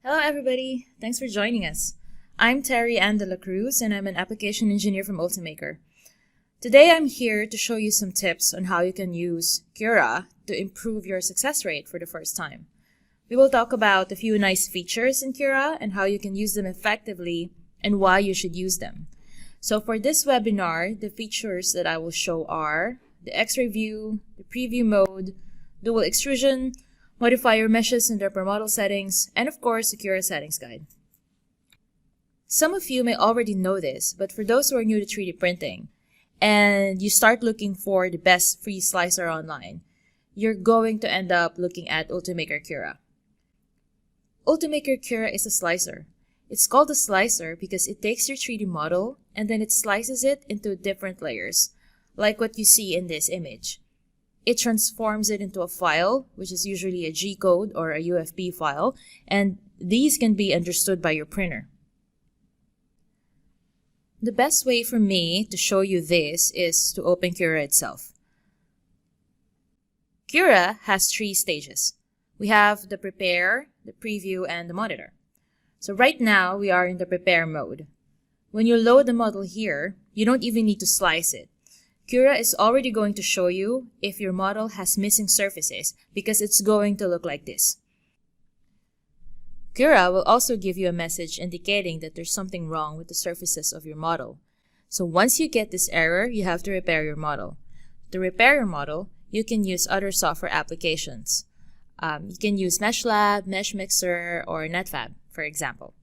Hello everybody, thanks for joining us. I'm Terri-Ann de la Cruz and I'm an application engineer from Ultimaker. Today I'm here to show you some tips on how you can use Cura to improve your success rate for the first time. We will talk about a few nice features in Cura and how you can use them effectively and why you should use them. So for this webinar, the features that I will show are the X-ray view, the preview mode, dual extrusion, Modifier meshes and their per model settings, and of course, the Cura settings guide. Some of you may already know this, but for those who are new to 3D printing, and you start looking for the best free slicer online, you're going to end up looking at Ultimaker Cura. Ultimaker Cura is a slicer. It's called a slicer because it takes your 3D model and then it slices it into different layers, like what you see in this image. It transforms it into a file, which is usually a G-code or a UFP file, and these can be understood by your printer. The best way for me to show you this is to open Cura itself. Cura has 3 stages. We have the prepare, the preview, and the monitor. So right now, we are in the prepare mode. When you load the model here, you don't even need to slice it. Cura is already going to show you if your model has missing surfaces because it's going to look like this. Cura will also give you a message indicating that there's something wrong with the surfaces of your model. So once you get this error, you have to repair your model. To repair your model, you can use other software applications. You can use MeshLab, MeshMixer, or NetFab, for example.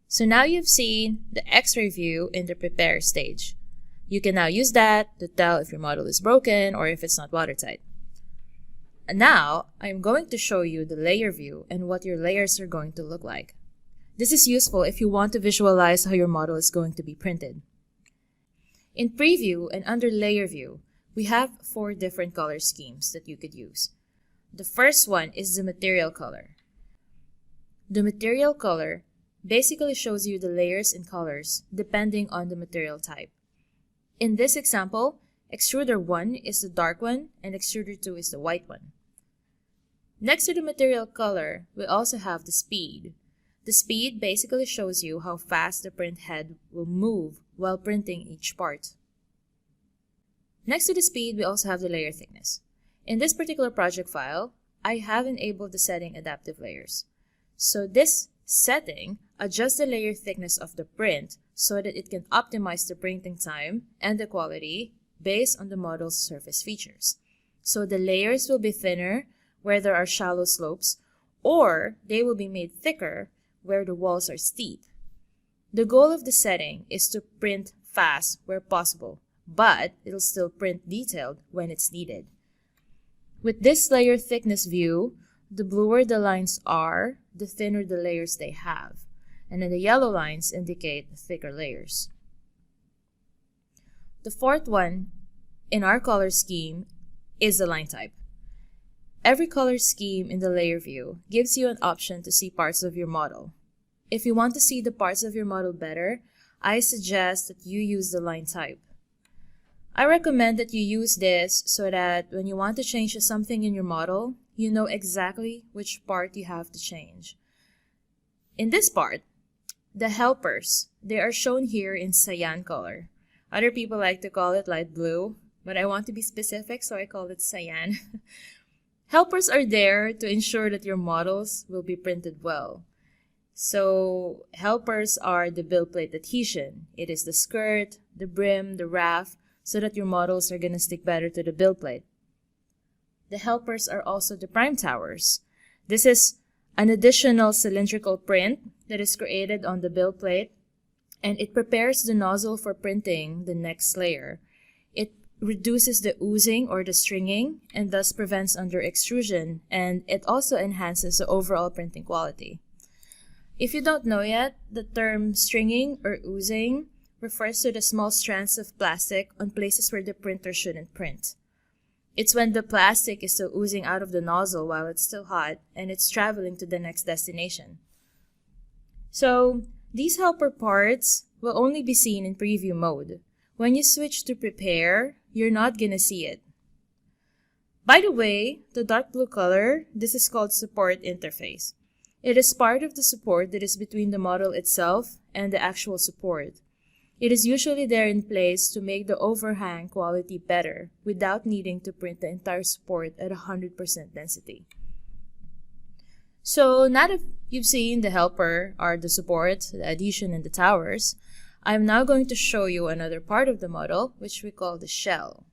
So now you've seen the X-ray view in the prepare stage. You can now use that to tell if your model is broken or if it's not watertight. And now, I'm going to show you the layer view and what your layers are going to look like. This is useful if you want to visualize how your model is going to be printed. In preview and under layer view, we have 4 different color schemes that you could use. The first one is the material color. The material color basically shows you the layers and colors depending on the material type. In this example, extruder 1 is the dark one and extruder 2 is the white one. Next to the material color, we also have the speed. The speed basically shows you how fast the print head will move while printing each part. Next to the speed, we also have the layer thickness. In this particular project file, I have enabled the setting adaptive layers. So this setting adjusts the layer thickness of the print so that it can optimize the printing time and the quality based on the model's surface features. So the layers will be thinner where there are shallow slopes, or they will be made thicker where the walls are steep. The goal of the setting is to print fast where possible, but it'll still print detailed when it's needed. With this layer thickness view, the bluer the lines are, the thinner the layers they have. And then the yellow lines indicate the thicker layers. The fourth one in our color scheme is the line type. Every color scheme in the layer view gives you an option to see parts of your model. If you want to see the parts of your model better, I suggest that you use the line type. I recommend that you use this so that when you want to change something in your model, you know exactly which part you have to change. In this part, the helpers, they are shown here in cyan color. Other people like to call it light blue, but I want to be specific, so I call it cyan. Helpers are there to ensure that your models will be printed well. So helpers are the build plate adhesion. It is the skirt, the brim, the raft, so that your models are going to stick better to the build plate. The helpers are also the prime towers. This is an additional cylindrical print that is created on the build plate, and it prepares the nozzle for printing the next layer. It reduces the oozing or the stringing and thus prevents under extrusion, and it also enhances the overall printing quality. If you don't know yet, the term stringing or oozing refers to the small strands of plastic on places where the printer shouldn't print. It's when the plastic is still oozing out of the nozzle while it's still hot and it's traveling to the next destination. So these helper parts will only be seen in preview mode. When you switch to prepare, you're not gonna see it. By the way, the dark blue color, this is called support interface. It is part of the support that is between the model itself and the actual support. It is usually there in place to make the overhang quality better without needing to print the entire support at 100% density. So now that you've seen the helper, or the support, the adhesion, and the towers, I'm now going to show you another part of the model, which we call the shell.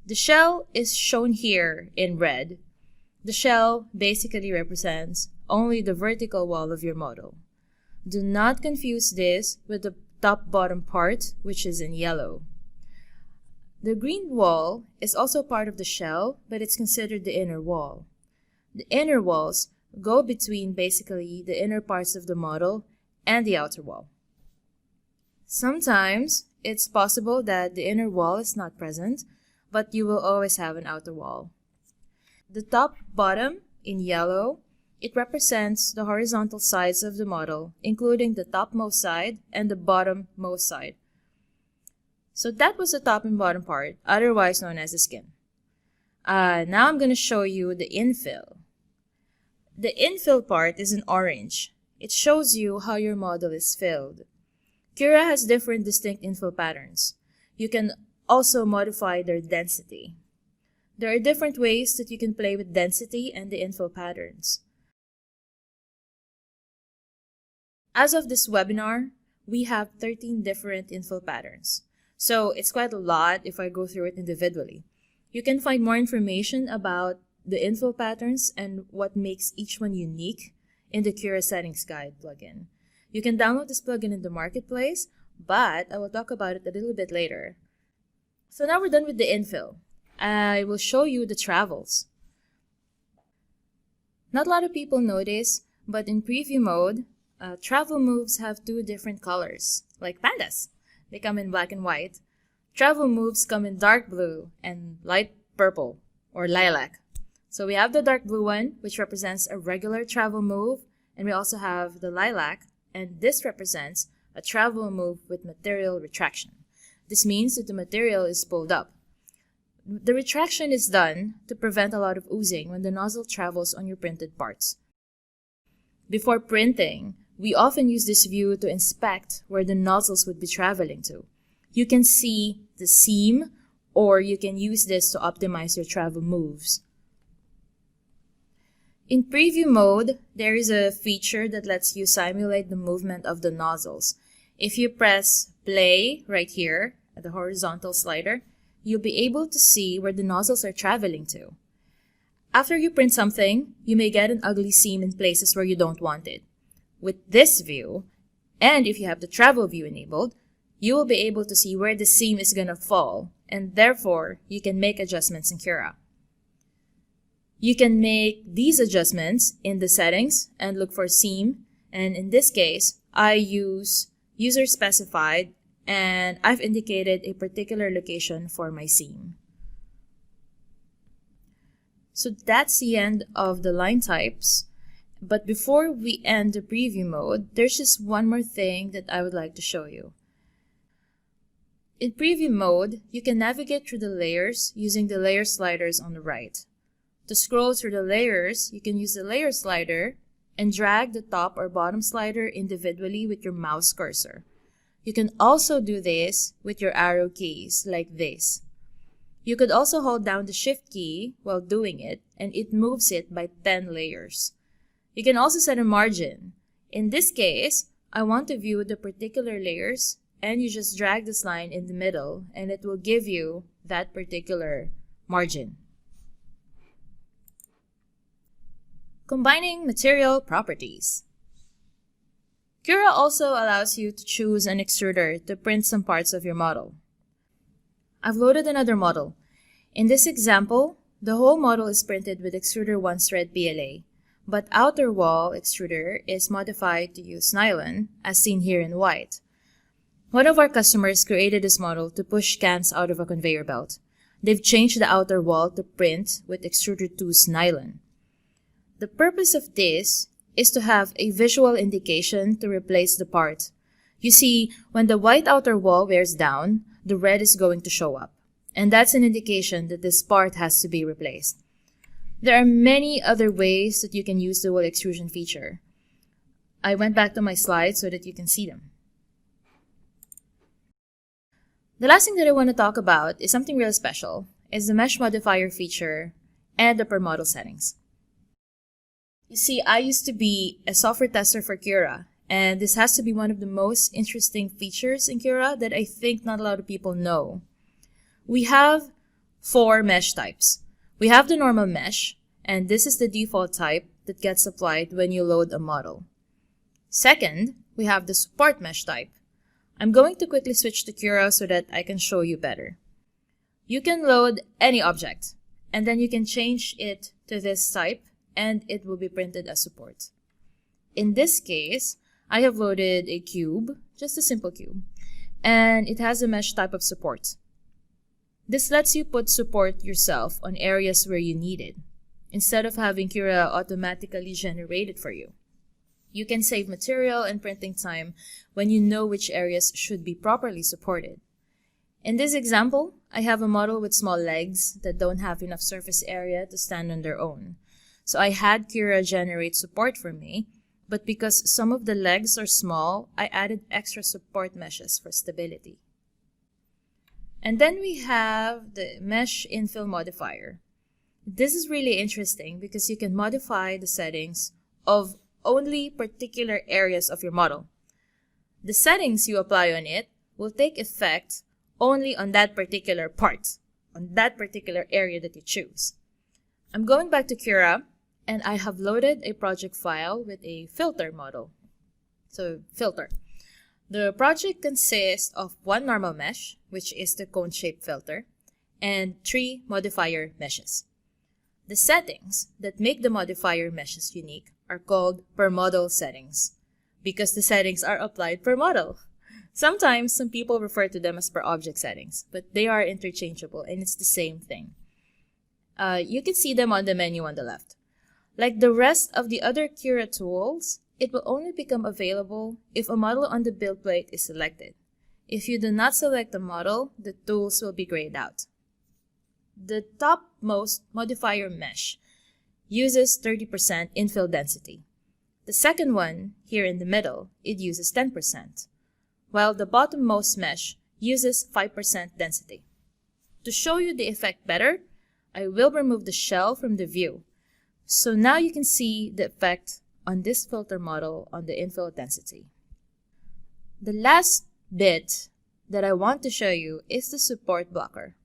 The shell is shown here in red. The shell basically represents only the vertical wall of your model. Do not confuse this with the top-bottom part, which is in yellow. The green wall is also part of the shell, but it's considered the inner wall. The inner walls go between basically the inner parts of the model and the outer wall. Sometimes it's possible that the inner wall is not present, but you will always have an outer wall. The top bottom in yellow, it represents the horizontal sides of the model, including the topmost side and the bottommost side. So that was the top and bottom part, otherwise known as the skin. Now I'm going to show you the infill. The infill part is in orange. It shows you how your model is filled. Cura has different distinct infill patterns. You can also modify their density. There are different ways that you can play with density and the infill patterns. As of this webinar, we have 13 different infill patterns. So it's quite a lot if I go through it individually. You can find more information about the infill patterns and what makes each one unique in the Cura Settings Guide plugin. You can download this plugin in the marketplace, but I will talk about it a little bit later. So now we're done with the infill. I will show you the travels. Not a lot of people know this, but in preview mode, travel moves have two different colors, like pandas. They come in black and white. Travel moves come in dark blue and light purple, or lilac. So we have the dark blue one, which represents a regular travel move, and we also have the lilac, and this represents a travel move with material retraction. This means that the material is pulled up. The retraction is done to prevent a lot of oozing when the nozzle travels on your printed parts. Before printing, we often use this view to inspect where the nozzles would be traveling to. You can see the seam, or you can use this to optimize your travel moves. In preview mode, there is a feature that lets you simulate the movement of the nozzles. If you press play right here at the horizontal slider, you'll be able to see where the nozzles are traveling to. After you print something, you may get an ugly seam in places where you don't want it. With this view, and if you have the travel view enabled, you will be able to see where the seam is going to fall, and therefore you can make adjustments in Cura. You can make these adjustments in the settings and look for seam, and in this case, I use user specified, and I've indicated a particular location for my seam. So that's the end of the line types. But before we end the preview mode, there's just one more thing that I would like to show you. In preview mode, you can navigate through the layers using the layer sliders on the right. To scroll through the layers, you can use the layer slider and drag the top or bottom slider individually with your mouse cursor. You can also do this with your arrow keys like this. You could also hold down the Shift key while doing it, and it moves it by 10 layers. You can also set a margin. In this case, I want to view the particular layers, and you just drag this line in the middle, and it will give you that particular margin. Combining material properties. Cura also allows you to choose an extruder to print some parts of your model. I've loaded another model. In this example, the whole model is printed with extruder 1 thread PLA, but outer wall extruder is modified to use nylon, as seen here in white. One of our customers created this model to push cans out of a conveyor belt. They've changed the outer wall to print with extruder 2's nylon. The purpose of this is to have a visual indication to replace the part. You see, when the white outer wall wears down, the red is going to show up, and that's an indication that this part has to be replaced. There are many other ways that you can use the wool extrusion feature. I went back to my slides so that you can see them. The last thing that I want to talk about is something real special, is the mesh modifier feature and the per model settings. You see, I used to be a software tester for Cura, and this has to be one of the most interesting features in Cura that I think not a lot of people know. We have 4 mesh types. We have the normal mesh, and this is the default type that gets applied when you load a model. Second, we have the support mesh type. I'm going to quickly switch to Cura so that I can show you better. You can load any object, and then you can change it to this type, and it will be printed as support. In this case, I have loaded a cube, just a simple cube, and it has a mesh type of support. This lets you put support yourself on areas where you need it, instead of having Cura automatically generate it for you. You can save material and printing time when you know which areas should be properly supported. In this example, I have a model with small legs that don't have enough surface area to stand on their own. So I had Cura generate support for me, but because some of the legs are small, I added extra support meshes for stability. And then we have the mesh infill modifier. This is really interesting because you can modify the settings of only particular areas of your model. The settings you apply on it will take effect only on that particular part, on that particular area that you choose. I'm going back to Cura, and I have loaded a project file with a filter model. So, filter. The project consists of 1 normal mesh, which is the cone-shaped filter, and 3 modifier meshes. The settings that make the modifier meshes unique are called per model settings, because the settings are applied per model. Sometimes some people refer to them as per object settings, but they are interchangeable and it's the same thing. You can see them on the menu on the left. Like the rest of the other Cura tools, it will only become available if a model on the build plate is selected. If you do not select a model, the tools will be grayed out. The topmost modifier mesh uses 30% infill density. The second one, here in the middle, it uses 10%, while the bottommost mesh uses 5% density. To show you the effect better, I will remove the shell from the view. So now you can see the effect on this filter model on the infill density. The last bit that I want to show you is the support blocker.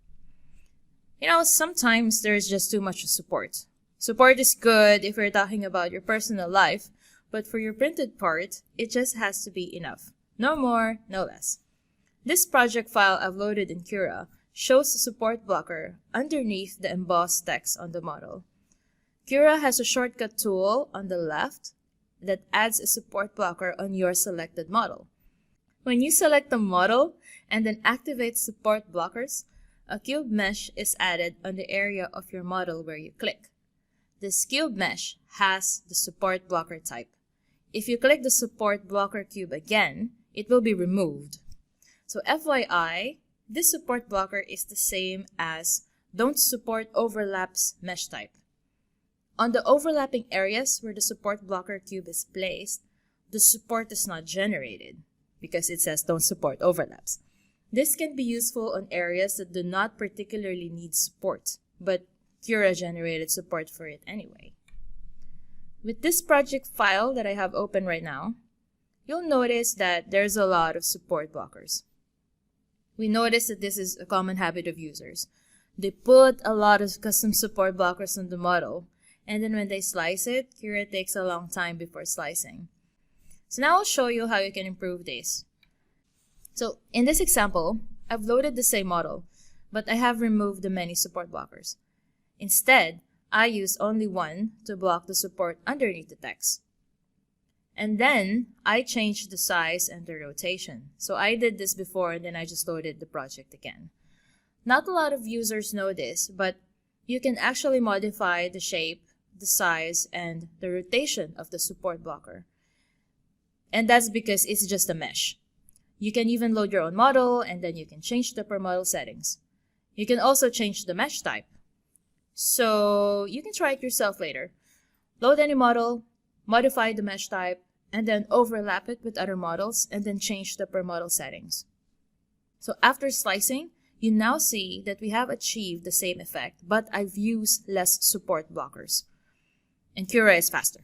You know, sometimes there's just too much support. Support is good if you're talking about your personal life, but for your printed part, it just has to be enough. No more, no less. This project file I've loaded in Cura shows the support blocker underneath the embossed text on the model. Cura has a shortcut tool on the left that adds a support blocker on your selected model. When you select a model and then activate support blockers, a cube mesh is added on the area of your model where you click. This cube mesh has the support blocker type. If you click the support blocker cube again, it will be removed. So FYI, this support blocker is the same as don't support overlaps mesh type. On the overlapping areas where the support blocker cube is placed, the support is not generated because it says don't support overlaps. This can be useful on areas that do not particularly need support, but Cura generated support for it anyway. With this project file that I have open right now, you'll notice that there's a lot of support blockers. We notice that this is a common habit of users. They put a lot of custom support blockers on the model, and then when they slice it, Cura takes a long time before slicing. So now I'll show you how you can improve this. So in this example, I've loaded the same model, but I have removed the many support blockers. Instead, I use only one to block the support underneath the text. And then I changed the size and the rotation. So I did this before and then I just loaded the project again. Not a lot of users know this, but you can actually modify the shape, the size, and the rotation of the support blocker. And that's because it's just a mesh. You can even load your own model and then you can change the per model settings. You can also change the mesh type. So you can try it yourself later. Load any model, modify the mesh type, and then overlap it with other models, and then change the per model settings. So after slicing, you now see that we have achieved the same effect, but I've used less support blockers. And Cura is faster.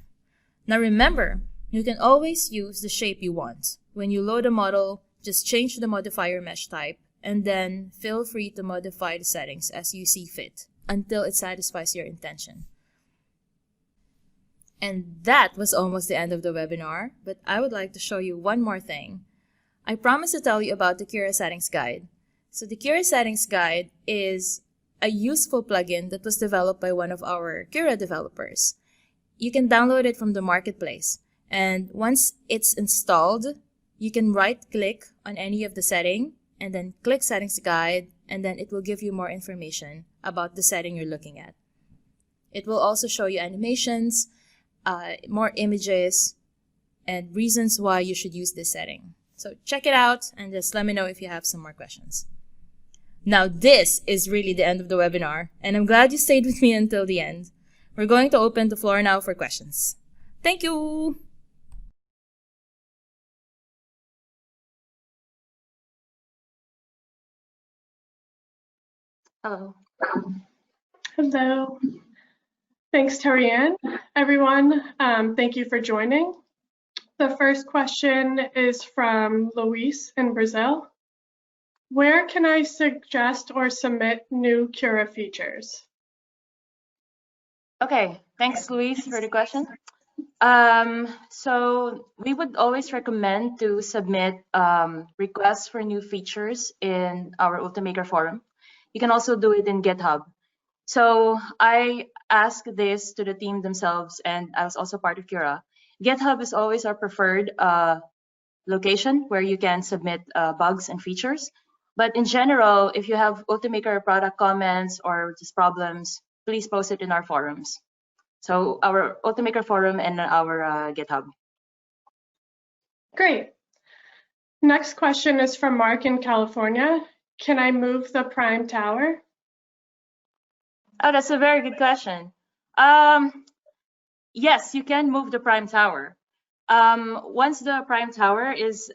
Now remember, you can always use the shape you want. When you load a model, just change the modifier mesh type, and then feel free to modify the settings as you see fit until it satisfies your intention. And that was almost the end of the webinar, but I would like to show you one more thing. I promised to tell you about the Cura Settings Guide. So the Cura Settings Guide is a useful plugin that was developed by one of our Cura developers. You can download it from the marketplace, and once it's installed, you can right-click on any of the setting and then click Settings Guide, and then it will give you more information about the setting you're looking at. It will also show you animations, more images, and reasons why you should use this setting. So check it out and just let me know if you have some more questions. Now this is really the end of the webinar, and I'm glad you stayed with me until the end. We're going to open the floor now for questions. Thank you! Hello. Hello. Thanks, Terri-Ann. Everyone, thank you for joining. The first question is from Luis in Brazil. Where can I suggest or submit new Cura features? Okay, thanks, Luis, for the question. So we would always recommend to submit requests for new features in our Ultimaker forum. You can also do it in GitHub. So I asked this to the team themselves, and I was also part of Cura. GitHub is always our preferred location where you can submit bugs and features. But in general, if you have Ultimaker product comments or just problems, please post it in our forums. So our Ultimaker forum and our GitHub. Great. Next question is from Mark in California. Can I move the prime tower? Oh, that's a very good question. Yes, you can move the prime tower. Once the prime tower is,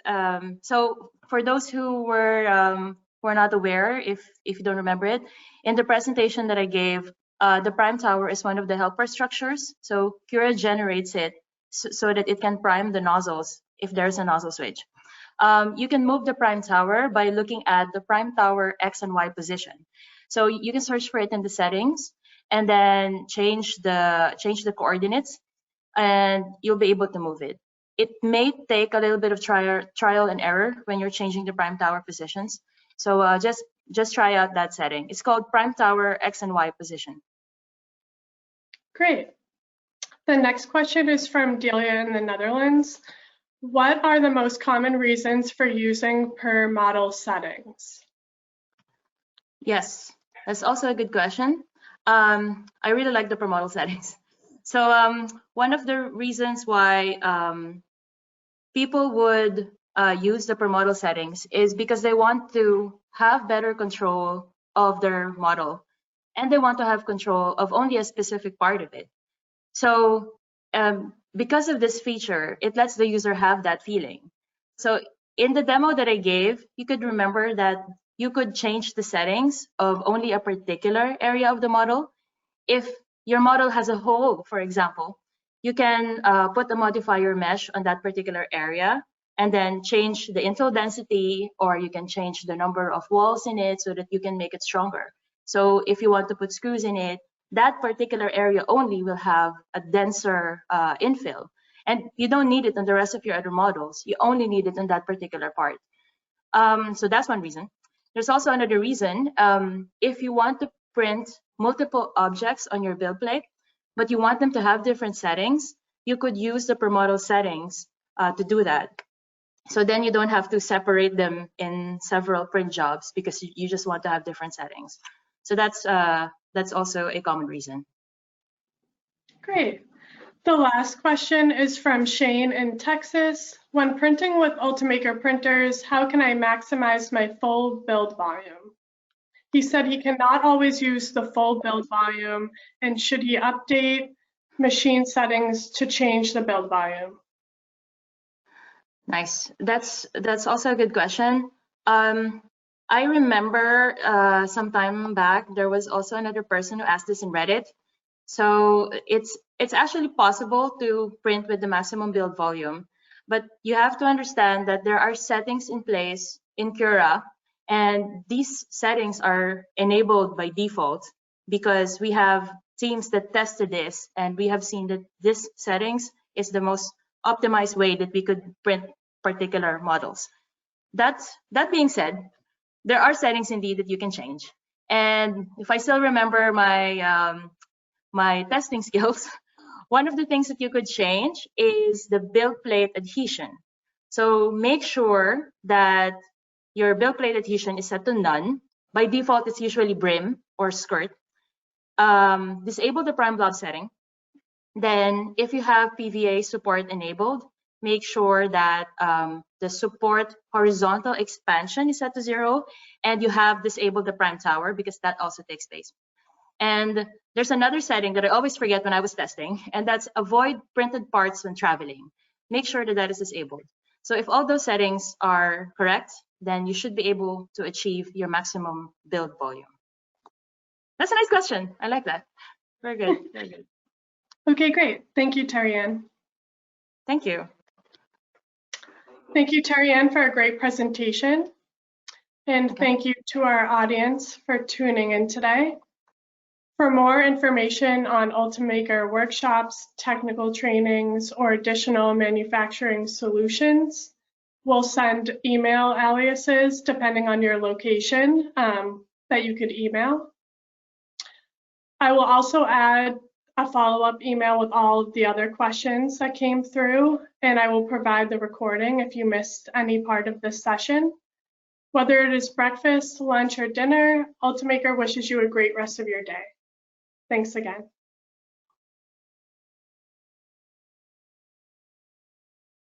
so for those who were not aware, if you don't remember it, in the presentation that I gave, the prime tower is one of the helper structures. So Cura generates it so that it can prime the nozzles if there's a nozzle switch. You can move the prime tower by looking at the prime tower X and Y position. So you can search for it in the settings and then change the coordinates, and you'll be able to move it. It may take a little bit of trial and error when you're changing the prime tower positions. So just try out that setting. It's called prime tower X and Y position. Great. The next question is from Delia in the Netherlands. What are the most common reasons for using per model settings? Yes, that's also a good question. I really like the per model settings. So one of the reasons why people would use the per model settings is because they want to have better control of their model, and they want to have control of only a specific part of it. So because of this feature, it lets the user have that feeling. So in the demo that I gave, you could remember that you could change the settings of only a particular area of the model. If your model has a hole, for example, you can put a modifier mesh on that particular area and then change the infill density, or you can change the number of walls in it so that you can make it stronger. So if you want to put screws in it, that particular area only will have a denser infill. And you don't need it on the rest of your other models. You only need it on that particular part. So that's one reason. There's also another reason. If you want to print multiple objects on your build plate, but you want them to have different settings, you could use the per model settings to do that. So then you don't have to separate them in several print jobs because you just want to have different settings. So that's also a common reason. Great. The last question is from Shane in Texas. When printing with Ultimaker printers, how can I maximize my full build volume? He said he cannot always use the full build volume, and should he update machine settings to change the build volume? Nice. That's also a good question. I remember some time back there was also another person who asked this in Reddit. So it's actually possible to print with the maximum build volume, but you have to understand that there are settings in place in Cura, and these settings are enabled by default because we have teams that tested this, and we have seen that this settings is the most optimized way that we could print particular models. That being said, there are settings indeed that you can change. And if I still remember my my testing skills, one of the things that you could change is the build plate adhesion. So make sure that your build plate adhesion is set to none. By default, it's usually brim or skirt. Disable the prime blob setting. Then if you have PVA support enabled, make sure that the support horizontal expansion is set to 0, and you have disabled the prime tower because that also takes space. And there's another setting that I always forget when I was testing, and that's avoid printed parts when traveling. Make sure that that is disabled. So if all those settings are correct, then you should be able to achieve your maximum build volume. That's a nice question. I like that. Very good. Very good. Okay, great. Thank you, Terri-Ann. Thank you. Thank you, Terri-Ann, for a great presentation. And thank you to our audience for tuning in today. For more information on Ultimaker workshops, technical trainings, or additional manufacturing solutions, we'll send email aliases depending on your location that you could email. I will also add a follow-up email with all of the other questions that came through, and I will provide the recording if you missed any part of this session. Whether it is breakfast, lunch, or dinner, Ultimaker wishes you a great rest of your day. Thanks again.